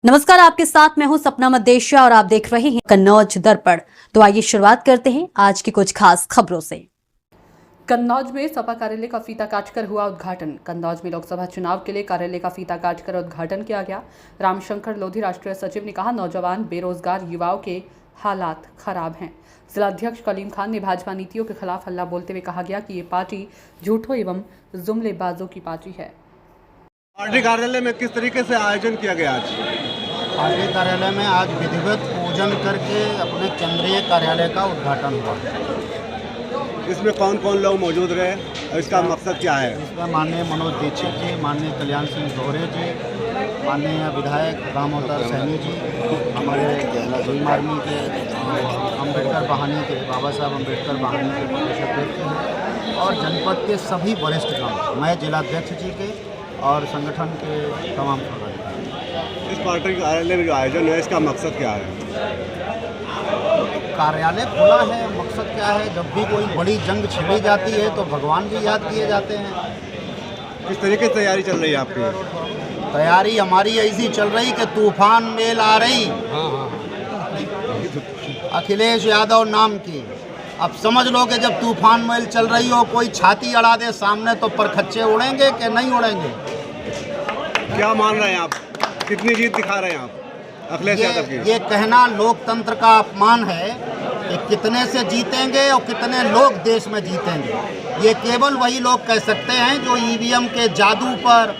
नमस्कार, आपके साथ मैं हूं सपना मदेशिया और आप देख रहे हैं कन्नौज दर्पण। तो आइए शुरुआत करते हैं आज की कुछ खास खबरों से। कन्नौज में सपा कार्यालय का फीता काटकर हुआ उद्घाटन। कन्नौज में लोकसभा चुनाव के लिए कार्यालय का फीता काटकर उद्घाटन किया गया। रामशंकर लोधी राष्ट्रीय सचिव ने कहा, नौजवान बेरोजगार युवाओं के हालात खराब हैं। जिलाध्यक्ष कलीम खान ने भाजपा नीतियों के खिलाफ हल्ला बोलते हुए कहा गया कि ये पार्टी झूठों एवं जुमलेबाजों की पार्टी है। पार्टी कार्यालय में किस तरीके से आयोजन किया गया आज? पार्टी कार्यालय में आज विधिवत पूजन करके अपने केंद्रीय कार्यालय का उद्घाटन हुआ। इसमें कौन कौन लोग मौजूद रहे और इसका मकसद क्या है? इसमें माननीय मनोज दीक्षित जी, माननीय कल्याण सिंह दोहरे जी, माननीय विधायक रामोदर सैनी जी, हमारे भीम आर्मी के अम्बेडकर बहानी के बाबा साहब अम्बेडकर बहानी के प्रदेश अध्यक्ष हैं और जनपद के सभी वरिष्ठगण, मैं जिलाध्यक्ष जी के और संगठन के तमाम पदाधिकारी। इस पार्टी कार्यालय में जो आयोजन है इसका मकसद क्या है? कार्यालय खुला है, मकसद क्या है? जब भी कोई बड़ी जंग छिड़ी जाती है तो भगवान भी याद किए जाते हैं। किस तरीके की तैयारी चल रही है आपकी? तैयारी हमारी ऐसी चल रही कि तूफान मेल आ रही अखिलेश यादव नाम की। अब समझ लो कि जब तूफान मेल चल रही हो, कोई छाती अड़ा दे सामने तो परखच्चे उड़ेंगे कि नहीं उड़ेंगे? क्या मान रहे हैं आप? कितनी जीत दिखा रहे हैं आप अखिलेश यादव की? ये कहना लोकतंत्र का अपमान है कि कितने से जीतेंगे और कितने लोग देश में जीतेंगे। ये केवल वही लोग कह सकते हैं जो ईवीएम के जादू पर,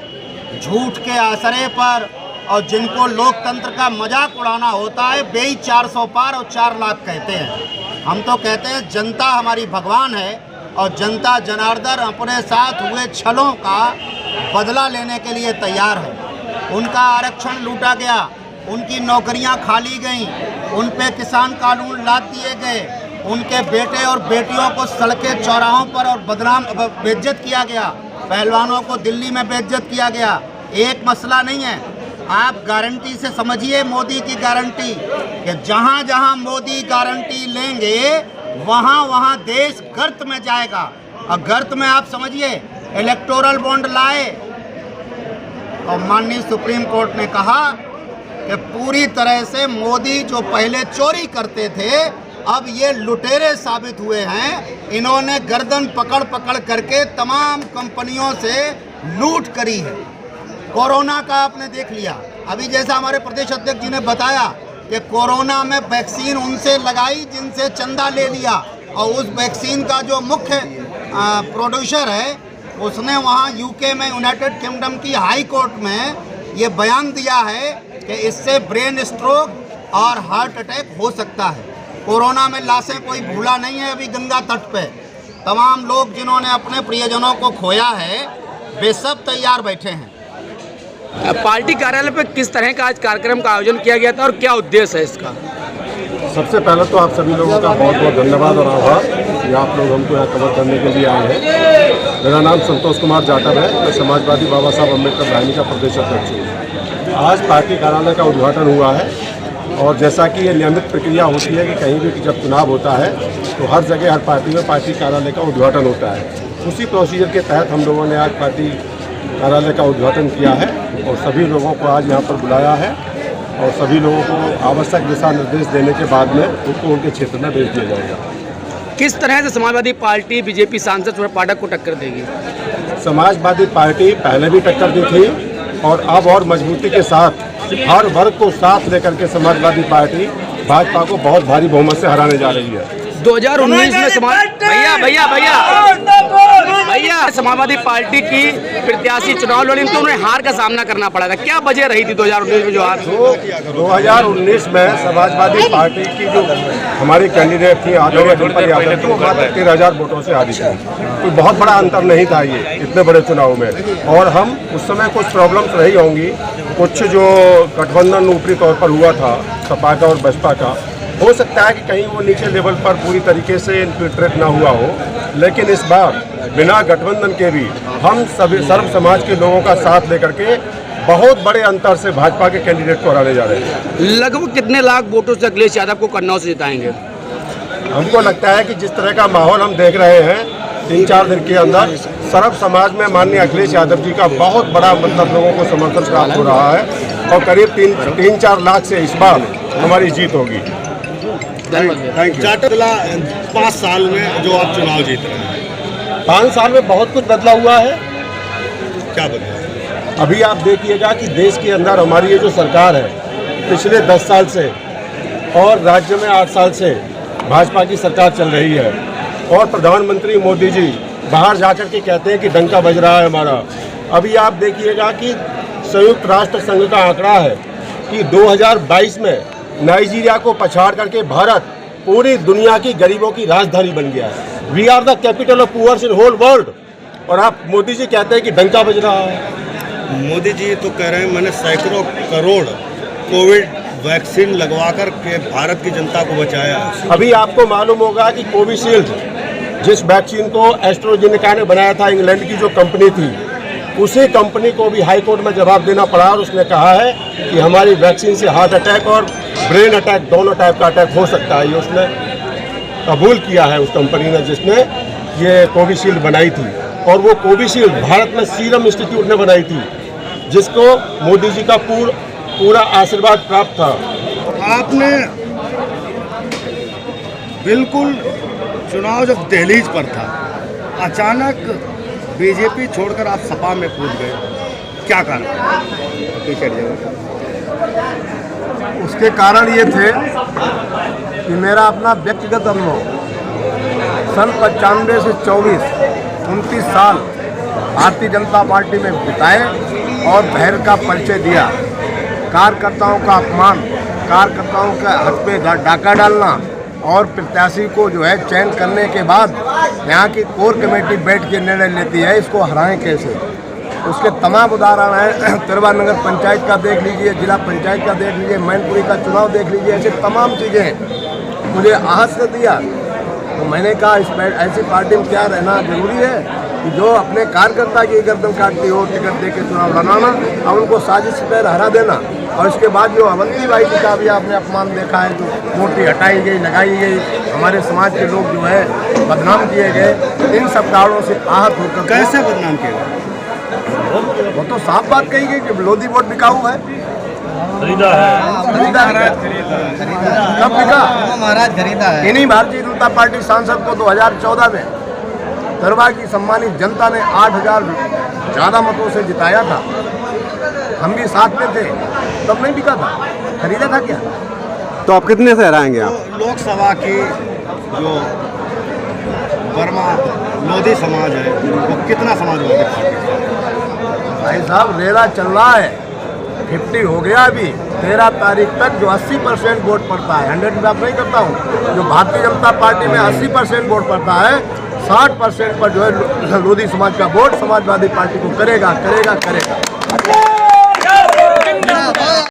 झूठ के आसरे पर और जिनको लोकतंत्र का मजाक उड़ाना होता है, बेई 400 पार और 4 लाख कहते हैं। हम तो कहते हैं जनता हमारी भगवान है और जनता जनार्दन अपने साथ हुए छलों का बदला लेने के लिए तैयार है। उनका आरक्षण लूटा गया, उनकी नौकरियां खाली गईं, उन पे किसान कानून लाद दिए गए, उनके बेटे और बेटियों को सड़कें चौराहों पर और बदनाम बेइज्जत किया गया, पहलवानों को दिल्ली में बेइज्जत किया गया। एक मसला नहीं है, आप गारंटी से समझिए मोदी की गारंटी कि जहाँ जहाँ मोदी गारंटी लेंगे वहाँ वहाँ देश गर्त में जाएगा। और गर्त में आप समझिए इलेक्टोरल बॉन्ड लाए और माननीय सुप्रीम कोर्ट ने कहा कि पूरी तरह से मोदी जो पहले चोरी करते थे अब ये लुटेरे साबित हुए हैं। इन्होंने गर्दन पकड़ पकड़ करके तमाम कंपनियों से लूट करी है। कोरोना का आपने देख लिया, अभी जैसा हमारे प्रदेश अध्यक्ष जी ने बताया कि कोरोना में वैक्सीन उनसे लगाई जिनसे चंदा ले लिया और उस वैक्सीन का जो मुख्य प्रोड्यूसर है उसने वहाँ यूके में, यूनाइटेड किंगडम की हाई कोर्ट में ये बयान दिया है कि इससे ब्रेन स्ट्रोक और हार्ट अटैक हो सकता है। कोरोना में लाशें कोई भूला नहीं है। अभी गंगा तट पे तमाम लोग जिन्होंने अपने प्रियजनों को खोया है वे सब तैयार बैठे हैं। पार्टी कार्यालय पे किस तरह का आज कार्यक्रम का आयोजन किया गया था और क्या उद्देश्य है इसका? सबसे पहले तो आप सभी लोगों का बहुत बहुत धन्यवाद और आभार कि आप लोग हमको यहाँ कवर करने के लिए आए हैं। मेरा नाम संतोष कुमार जाटव है, मैं समाजवादी बाबा साहब अम्बेडकर बहानी का प्रदेश अध्यक्ष हूँ। आज पार्टी कार्यालय का उद्घाटन हुआ है और जैसा कि ये नियमित प्रक्रिया होती है कि कहीं भी जब चुनाव होता है तो हर जगह हर पार्टी में पार्टी कार्यालय का उद्घाटन होता है। उसी प्रोसीजर के तहत हम लोगों ने आज पार्टी कार्यालय का उद्घाटन किया है और सभी लोगों को आज यहाँ पर बुलाया है और सभी लोगों को आवश्यक दिशा निर्देश देने के बाद में उनको उनके क्षेत्र में भेज दिया जाएगा। किस तरह से समाजवादी पार्टी बीजेपी सांसद सूरज पाठक को टक्कर देगी? समाजवादी पार्टी पहले भी टक्कर दी थी और अब और मजबूती के साथ हर वर्ग को साथ लेकर के समाजवादी पार्टी भाजपा को बहुत भारी बहुमत से हराने जा रही है। 2019 में भैया समाजवादी पार्टी की प्रत्याशी चुनाव लड़ी तो उन्हें हार का सामना करना पड़ा था। क्या वजह रही थी 2019 में जो हार? 2019 में समाजवादी पार्टी की जो हमारी कैंडिडेट थी आदरणीय डिम्पल यादव थी, वो मात्र 13,000 वोटों से हारी थी। कोई बहुत बड़ा अंतर नहीं था ये इतने बड़े चुनाव में। और हम उस समय कुछ प्रॉब्लम्स रही होंगी, कुछ जो गठबंधन ऊपरी तौर पर हुआ था सपा का और बसपा का, हो सकता है कि कहीं वो नीचे लेवल पर पूरी तरीके से इन्फिल्ट्रेट ना हुआ हो, लेकिन इस बार बिना गठबंधन के भी हम सभी सर्व समाज के लोगों का साथ लेकर के बहुत बड़े अंतर से भाजपा के कैंडिडेट को हराने जा रहे हैं। लगभग कितने लाख वोटों से अखिलेश यादव को कन्नौज से जिताएंगे? हमको लगता है कि जिस तरह का माहौल हम देख रहे हैं 3-4 दिन के अंदर सर्व समाज में माननीय अखिलेश यादव जी का बहुत बड़ा मतलब लोगों को समर्थन प्राप्त हो रहा है। और करीब 3-4 लाख से इस बार हमारी जीत होगी। Thank you. अगला 5 साल में जो आप चुनाव जीत रहे हैं, 5 साल में बहुत कुछ बदला हुआ है। क्या बदला? अभी आप देखिएगा कि देश के अंदर हमारी ये जो सरकार है, पिछले 10 साल से और राज्य में 8 साल से भाजपा की सरकार चल रही है, और प्रधानमंत्री मोदी जी बाहर जाकर के कहते हैं कि डंका बज रहा है हमारा। अभी आप देखिएगा कि संयुक्त राष्ट्र संघ का आंकड़ा है कि 2022 में नाइजीरिया को पछाड़ करके भारत पूरी दुनिया की गरीबों की राजधानी बन गया है। We are the capital of poors in whole world, और आप मोदी जी कहते हैं कि डंका बज रहा है। मोदी जी तो कह रहे हैं मैंने सैकड़ों करोड़ कोविड वैक्सीन लगवा कर के भारत की जनता को बचाया। अभी आपको मालूम होगा कि कोविशील्ड, जिस वैक्सीन को एस्ट्रोजेनेका ने बनाया था, इंग्लैंड की जो कंपनी थी, उसी कंपनी को भी हाई कोर्ट में जवाब देना पड़ा, और उसने कहा है कि हमारी वैक्सीन से हार्ट अटैक और ब्रेन अटैक दोनों टाइप का अटैक हो सकता है। ये उसने कबूल किया है, उस कंपनी ने जिसने ये कोविशील्ड बनाई थी। और वो कोविशील्ड भारत में सीरम इंस्टीट्यूट ने बनाई थी, जिसको मोदी जी का पूरा आशीर्वाद प्राप्त था। आपने बिल्कुल चुनाव जब दहलीज पर था, अचानक बीजेपी छोड़कर आप सपा में कूद गए, क्या कारण? उसके कारण ये थे कि मेरा अपना व्यक्तिगत अनुभव सन 95 से 29 साल भारतीय जनता पार्टी में बिताए और भैर का परिचय दिया। कार्यकर्ताओं का अपमान, कार्यकर्ताओं के हक पे डाका डालना, और प्रत्याशी को जो है चयन करने के बाद यहाँ की कोर कमेटी बैठ के निर्णय लेती है इसको हराएं कैसे। उसके तमाम उदाहरण हैं। तिरवा नगर पंचायत का देख लीजिए, जिला पंचायत का देख लीजिए, मैनपुरी का चुनाव देख लीजिए, ऐसे तमाम चीज़ें मुझे आहत से दिया। तो मैंने कहा ऐसी पार्टी में क्या रहना जरूरी है कि जो अपने कार्यकर्ता की गर्दन काटती हो, टिकट दे के चुनाव लड़ाना और उनको साजिश पर हरा देना। और इसके बाद जो अवंतीबाई जी का भी आपने अपमान देखा है, जो मूर्ति हटाई गई, लगाई गई, हमारे समाज के लोग जो है बदनाम किए गए, इन सब कारणों से आहत होकर कैसे बदनाम किया गया? वो तो साफ बात कही गई कि लोधी वोट बिकाऊ है, खरीदा है। कब बिका? महाराज खरीदा है। इन्हीं भारतीय जनता पार्टी सांसद को 2014 में दरबार की सम्मानित जनता ने 8,000 ज़्यादा मतों से जिताया था। हम भी साथ में थे, तब नहीं बिका था, खरीदा था क्या? तो आप कितने से हराएंगे आप? तो लोकसभा की जो वर्मा लोधी समाज है, वो कितना समाजवादी पार्टी? भाई साहब रेला चल रहा है, 50 हो गया अभी। 13 तारीख तक जो 80% वोट पड़ता है, 100 में बात नहीं करता हूँ, जो भारतीय जनता पार्टी में 80% वोट पड़ता है, 60% पर जो है लोधी समाज का वोट समाजवादी पार्टी को करेगा।